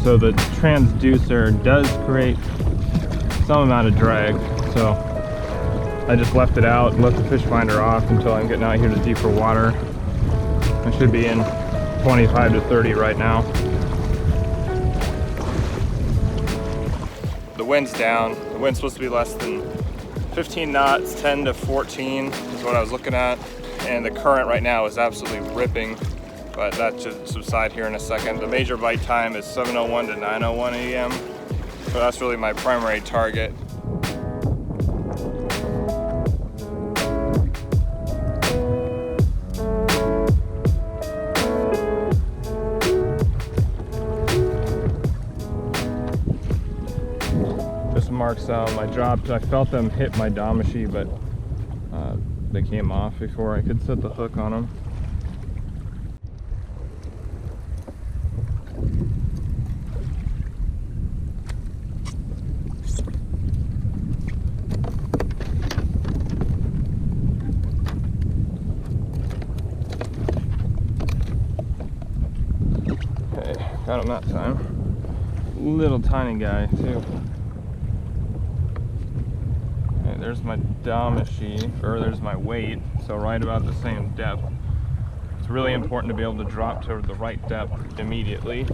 so the transducer does create some amount of drag. So I just left it out and left the fish finder off until I'm getting out here to deeper water. I should be in 25 to 30 right now. The wind's down. The wind's supposed to be less than 15 knots, 10 to 14 is what I was looking at. And the current right now is absolutely ripping, but that should subside here in a second. The major bite time is 7:01 to 9:01 a.m. So that's really my primary target. Just marks out. I dropped, I felt them hit my damashi, but they came off before I could set the hook on them. Okay, got him that time. Little tiny guy too. There's my damashi, or there's my weight, so right about the same depth. It's really important to be able to drop to the right depth immediately.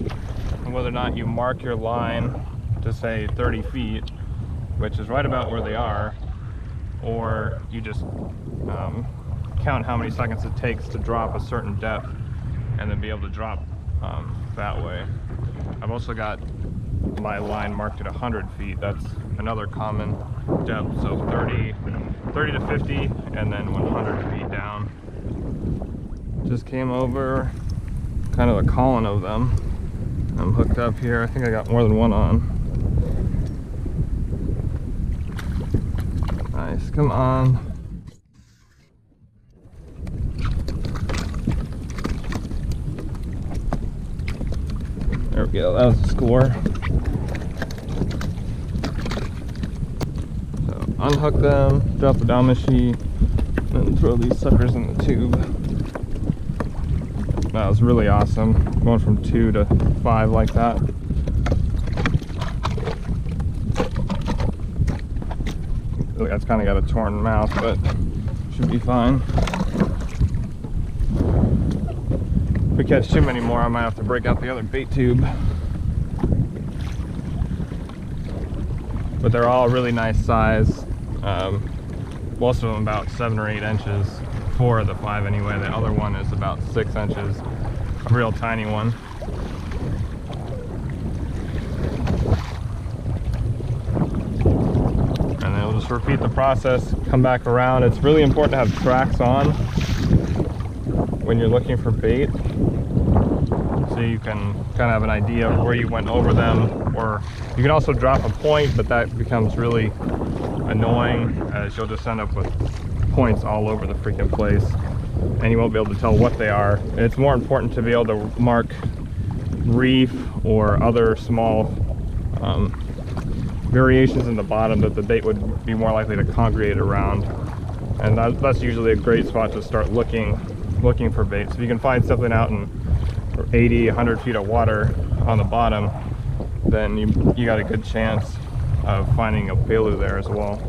And whether or not you mark your line to say 30 feet, which is right about where they are, or you just count how many seconds it takes to drop a certain depth and then be able to drop that way. I've also got my line marked at 100 feet. That's another common depth, so 30 to 50 and then 100 feet down. Just came over kind of a column of them. I'm hooked up here. I think I got more than one on. Nice, come on. There we go, that was the score. Unhook them, drop the damashi, and throw these suckers in the tube. That was really awesome, going from 2 to 5 like that. That's kind of got a torn mouth, but should be fine. If we catch too many more, I might have to break out the other bait tube. But they're all really nice size. Most of them about 7 or 8 inches. 4 of the 5 anyway. The other one is about 6 inches. A real tiny one. And then we'll just repeat the process, come back around. It's really important to have tracks on when you're looking for bait, so you can kind of have an idea of where you went over them. Or you can also drop a point, but that becomes really annoying, as you'll just end up with points all over the freaking place and you won't be able to tell what they are. And it's more important to be able to mark reef or other small variations in the bottom that the bait would be more likely to congregate around. And that's usually a great spot to start looking for bait. So if you can find something out in 80, 100 feet of water on the bottom, then you got a good chance of finding a pelu there as well.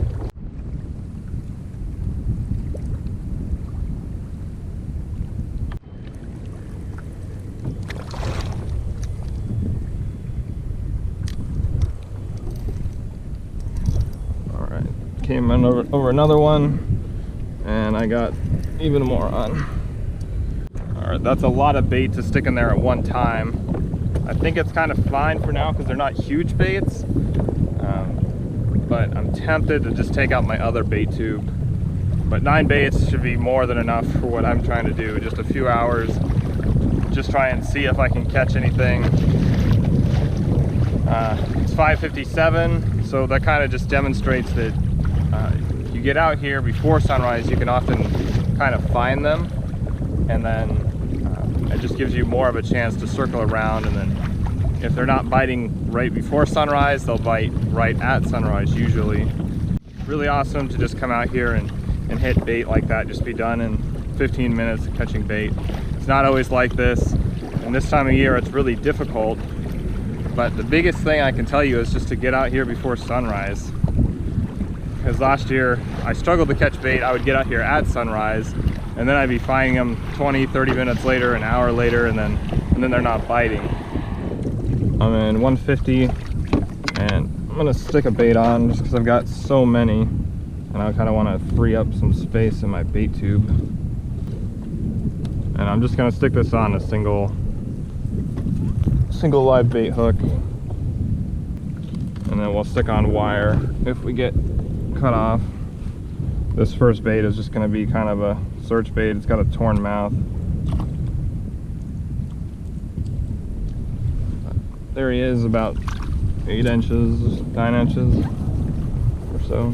All right, came in over another one, and I got even more on. All right, that's a lot of bait to stick in there at one time. I think it's kind of fine for now because they're not huge baits. But I'm tempted to just take out my other bait tube. But 9 baits should be more than enough for what I'm trying to do. Just a few hours, just try and see if I can catch anything. It's 5:57, so that kind of just demonstrates that you get out here before sunrise, you can often kind of find them, and then it just gives you more of a chance to circle around. And then if they're not biting right before sunrise, they'll bite right at sunrise usually. Really awesome to just come out here and hit bait like that. Just be done in 15 minutes catching bait. It's not always like this, and this time of year it's really difficult But the biggest thing I can tell you is just to get out here before sunrise. Because last year I struggled to catch bait. I would get out here at sunrise and then I'd be finding them 20-30 minutes later, an hour later, and then they're not biting. I'm in 150 and I'm gonna stick a bait on just because I've got so many and I kind of want to free up some space in my bait tube. And I'm just gonna stick this on a single live bait hook, and then we'll stick on wire if we get cut off. This first bait is just going to be kind of a search bait. It's got a torn mouth. There he is, about 8 inches, 9 inches or so.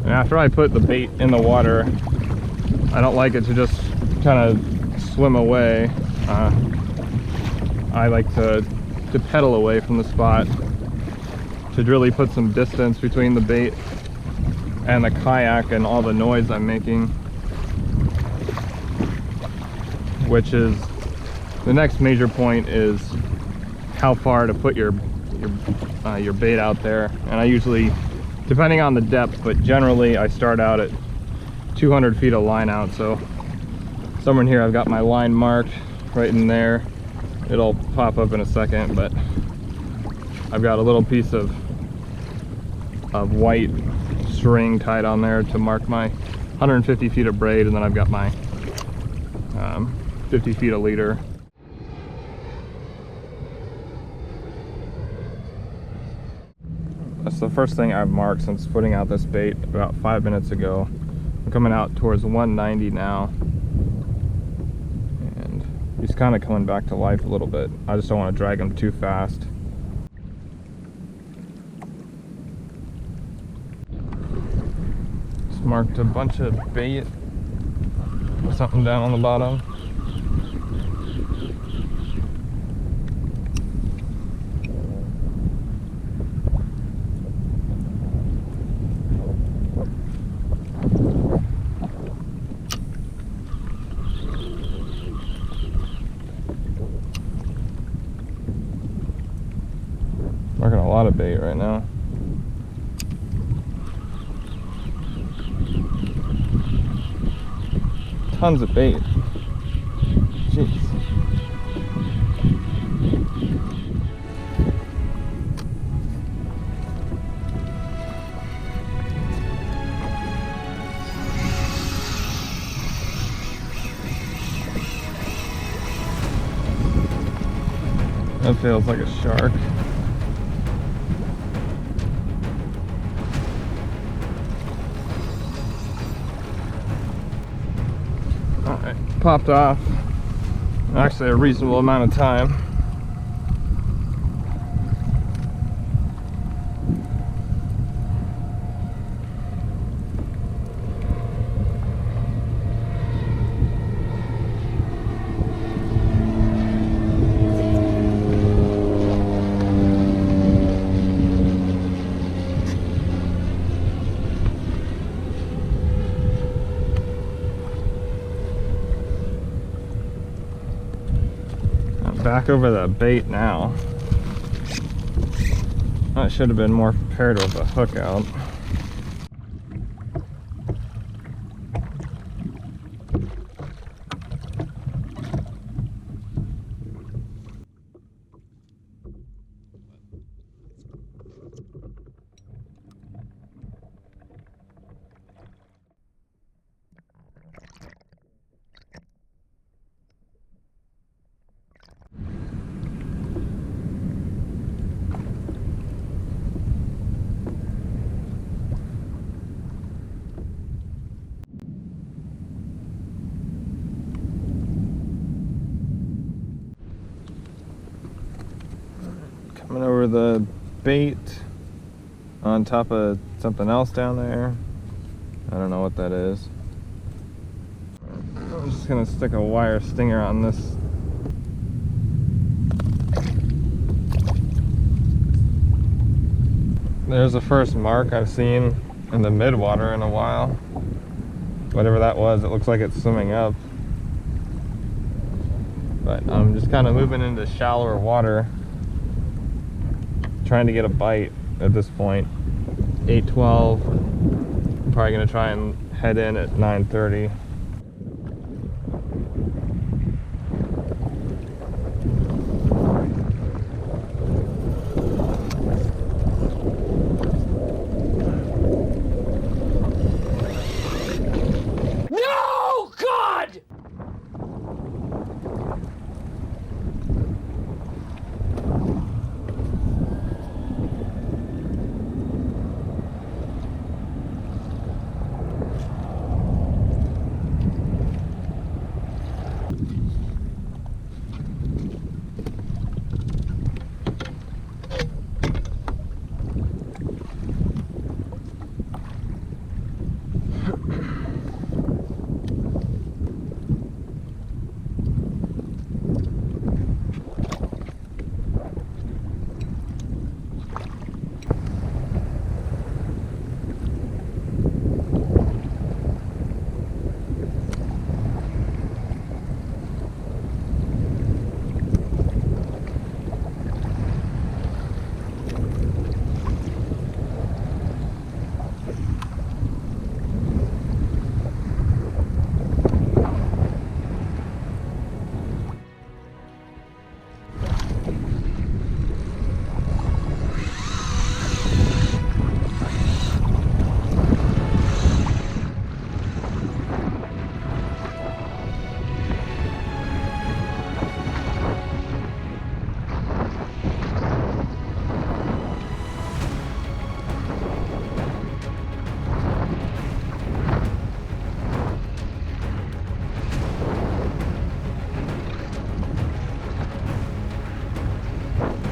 And after I put the bait in the water, I don't like it to just kind of swim away. I like to pedal away from the spot to really put some distance between the bait and the kayak and all the noise I'm making, which is the next major point, is how far to put your bait out there. And I usually, depending on the depth, but generally I start out at 200 feet of line out. So somewhere in here I've got my line marked right in there. It'll pop up in a second, but I've got a little piece of white string tied on there to mark my 150 feet of braid, and then I've got my 50 feet of leader. That's the first thing I've marked since putting out this bait about 5 minutes ago. I'm coming out towards 190 now, and he's kind of coming back to life a little bit. I just don't want to drag him too fast. Just marked a bunch of bait, something down on the bottom. Marking a lot of bait right now. Tons of bait. Jeez. That feels like a shark. Alright, popped off. Actually a reasonable amount of time. Back over the bait now. I should have been more prepared with the hook out. Coming over the bait on top of something else down there. I don't know what that is. I'm just gonna stick a wire stinger on this. There's the first mark I've seen in the midwater in a while. Whatever that was, it looks like it's swimming up. But I'm just kind of moving into shallower water, trying to get a bite at this point. 8:12. Probably gonna try and head in at 9:30. No, God!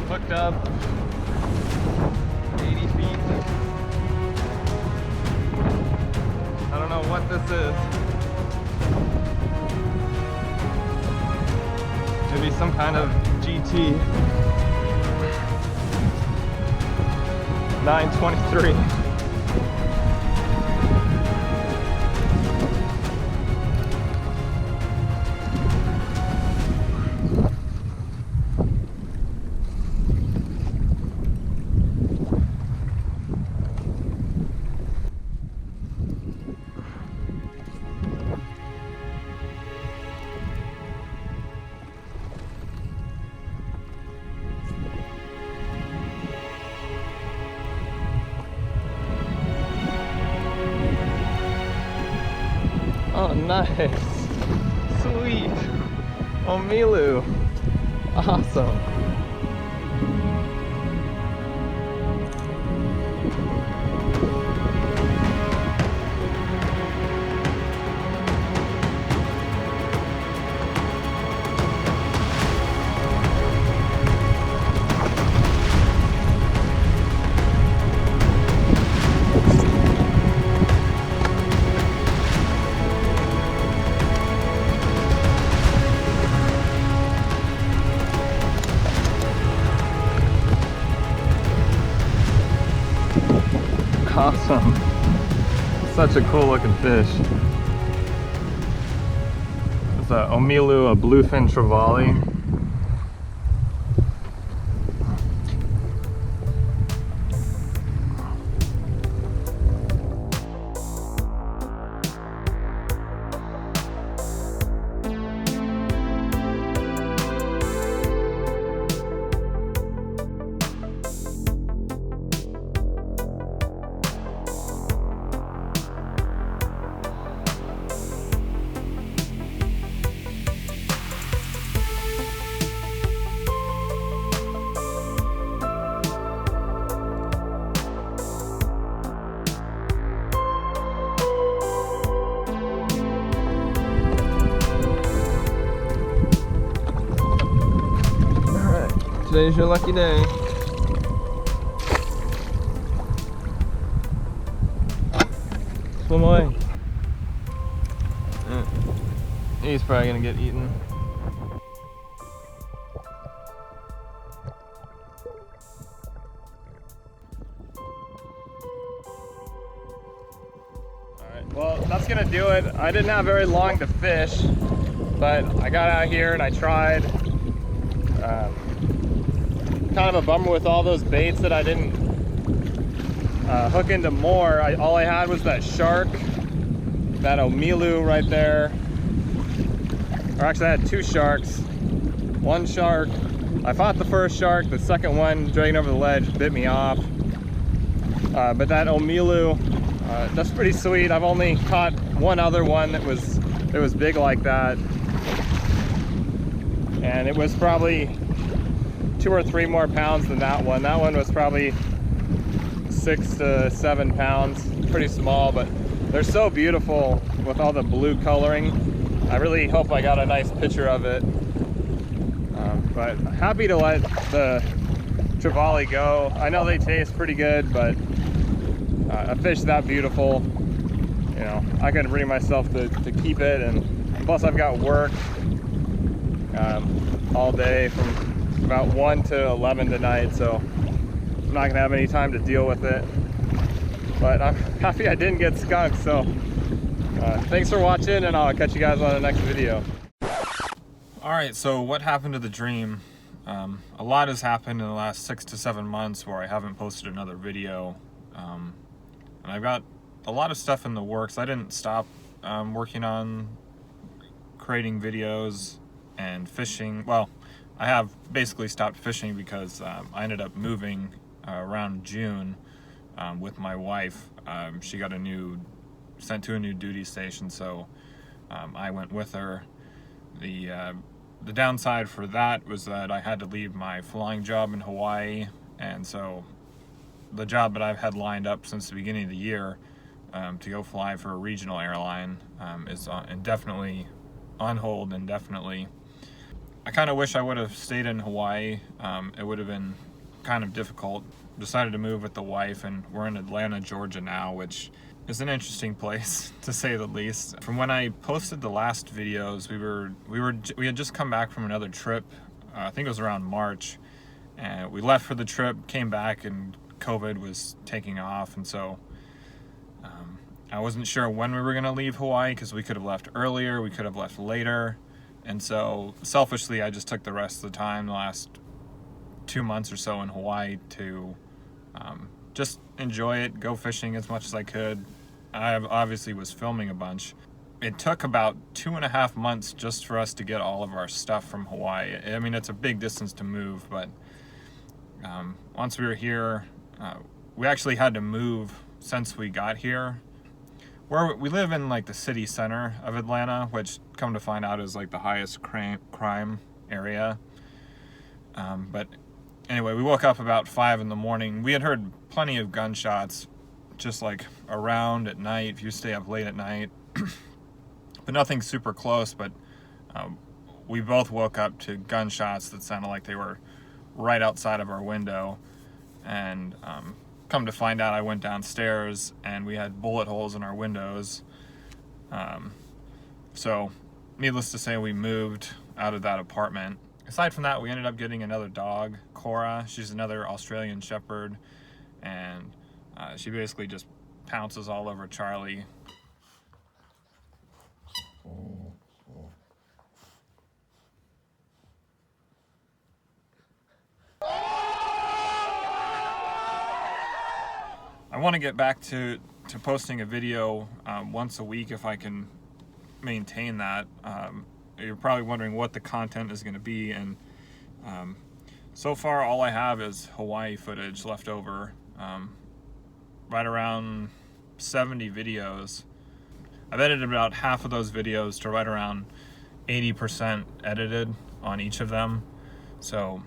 Hooked up 80 feet. I don't know what this is. Maybe some kind of GT. 923. Oh, nice. Sweet. Oh, Milu. Awesome. Awesome. Such a cool looking fish. It's a Omilu, a bluefin trevally. Today's your lucky day. Swim away. He's probably gonna get eaten. Alright, well, that's gonna do it. I didn't have very long to fish. But I got out here and I tried. Kind of a bummer with all those baits that I didn't hook into more. All I had was that shark, that omilu right there. Or actually I had two sharks. One shark, I fought the first shark, the second one dragging over the ledge bit me off. But that omilu, that's pretty sweet. I've only caught one other one that was big like that. And it was probably 2 or 3 more pounds than that one. That one was probably 6 to 7 pounds, pretty small, but they're so beautiful with all the blue coloring. I really hope I got a nice picture of it. But happy to let the trevally go. I know they taste pretty good, but a fish that beautiful, you know, I couldn't bring myself to keep it. And plus I've got work all day from about 1 to 11 tonight, so I'm not gonna have any time to deal with it. But I'm happy I didn't get skunked. So thanks for watching, and I'll catch you guys on the next video. All right, so what happened to the dream? A lot has happened in the last 6 to 7 months where I haven't posted another video. And I've got a lot of stuff in the works. I didn't stop working on creating videos and fishing. Well, I have basically stopped fishing because I ended up moving around June with my wife. She got sent to a new duty station, so I went with her. The downside for that was that I had to leave my flying job in Hawaii, and so the job that I've had lined up since the beginning of the year to go fly for a regional airline is indefinitely on hold indefinitely. I kind of wish I would have stayed in Hawaii. It would have been kind of difficult. Decided to move with the wife, and we're in Atlanta, Georgia now, which is an interesting place to say the least. From when I posted the last videos, we had just come back from another trip. I think it was around March, and we left for the trip, came back, and COVID was taking off, and so I wasn't sure when we were going to leave Hawaii, because we could have left earlier, we could have left later, and so selfishly I just took the rest of the time, the last 2 months or so in Hawaii, to just enjoy it, go fishing as much as I could. I obviously was filming a bunch. It took about 2.5 months just for us to get all of our stuff from Hawaii. I mean, it's a big distance to move, but once we were here, we actually had to move since we got here. We live in like the city center of Atlanta, which come to find out is like the highest crime area. But anyway, we woke up about 5 in the morning. We had heard plenty of gunshots just like around at night, if you stay up late at night. But nothing super close, but we both woke up to gunshots that sounded like they were right outside of our window. And come to find out, I went downstairs and we had bullet holes in our windows. So needless to say, we moved out of that apartment. Aside from that, we ended up getting another dog, Cora. She's another Australian Shepherd, and she basically just pounces all over Charlie. I want to get back to posting a video once a week if I can maintain that. You're probably wondering what the content is going to be, and so far all I have is Hawaii footage left over. Right around 70 videos. I've edited about half of those videos to right around 80% edited on each of them. So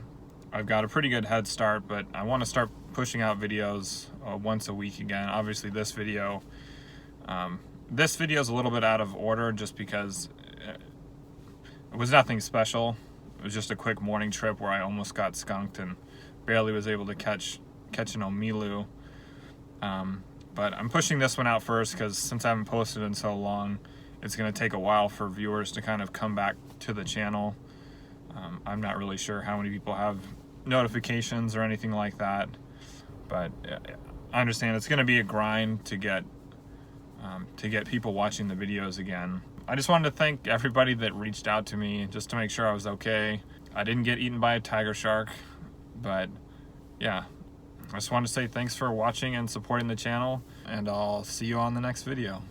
I've got a pretty good head start, but I want to start pushing out videos once a week again. Obviously this video is a little bit out of order just because it was nothing special. It was just a quick morning trip where I almost got skunked and barely was able to catch an omilu. But I'm pushing this one out first because since I haven't posted in so long, it's going to take a while for viewers to kind of come back to the channel. I'm not really sure how many people have notifications or anything like that, but I understand it's going to be a grind to get people watching the videos again. I just wanted to thank everybody that reached out to me just to make sure I was okay. I didn't get eaten by a tiger shark, but yeah. I just wanted to say thanks for watching and supporting the channel, and I'll see you on the next video.